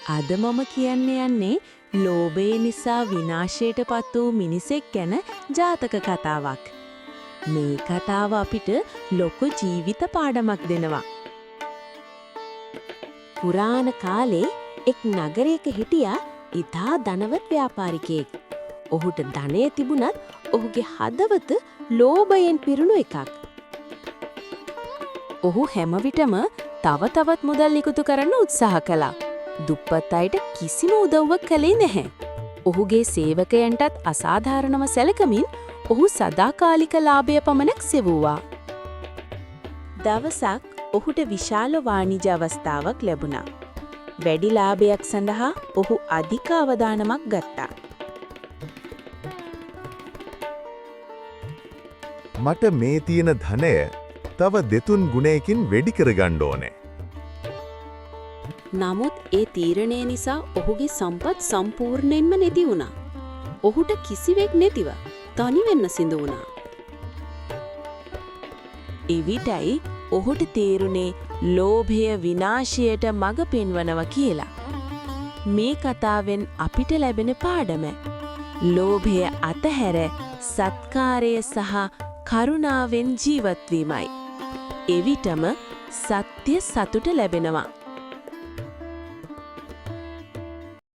අද මම කියන්න යන්නේ ලෝභය නිසා විනාශයටපත් වූ මිනිසෙක් ගැන ජාතක කතාවක්. මේ කතාව අපිට ලොකු ජීවිත පාඩමක් දෙනවා. පුරාණ කාලේ එක් නගරයක හිටියා ඉතා ධනවත් ව්‍යාපාරිකයෙක්. ඔහුට ධනය තිබුණත් ඔහුගේ හදවත ලෝභයෙන් පිරුණු එකක්. ඔහු හැම විටම තව තවත් මුදල් එකතු කරන්න උත්සාහ කළා. දුප්පත් අයට කිසිම උදව්වක් කළේ නැහැ. ඔහුගේ සේවකයන්ටත් අසාධාරණව සැලකමින් ඔහු සදාකාලික ලාභය පමණක් සෙවුවා. දවසක් ඔහුට විශාල වාණිජ අවස්ථාවක් ලැබුණා. වැඩි ලාභයක් සඳහා ඔහු අධික අවධානමක් ගත්තා. මට මේ තියෙන ධනය තව 2-3 ගුණයකින් වැඩි කරගන්න ඕනේ. නමුත් ඒ තීරණය නිසා ඔහුගේ සම්පත් සම්පූර්ණයෙන්ම නැති වුණා. ඔහුට කිසිවෙක් නැතිව තනි වෙන්න සිදු වුණා. එවිටයි ඔහුට තේරුනේ ලෝභය විනාශයට මඟ පෙන්වනවා කියලා. මේ කතාවෙන් අපිට ලැබෙන පාඩම ලෝභය අතහැර සත්කාරය සහ කරුණාවෙන් ජීවත් වීමයි. එවිටම සත්‍ය සතුට ලැබෙනවා.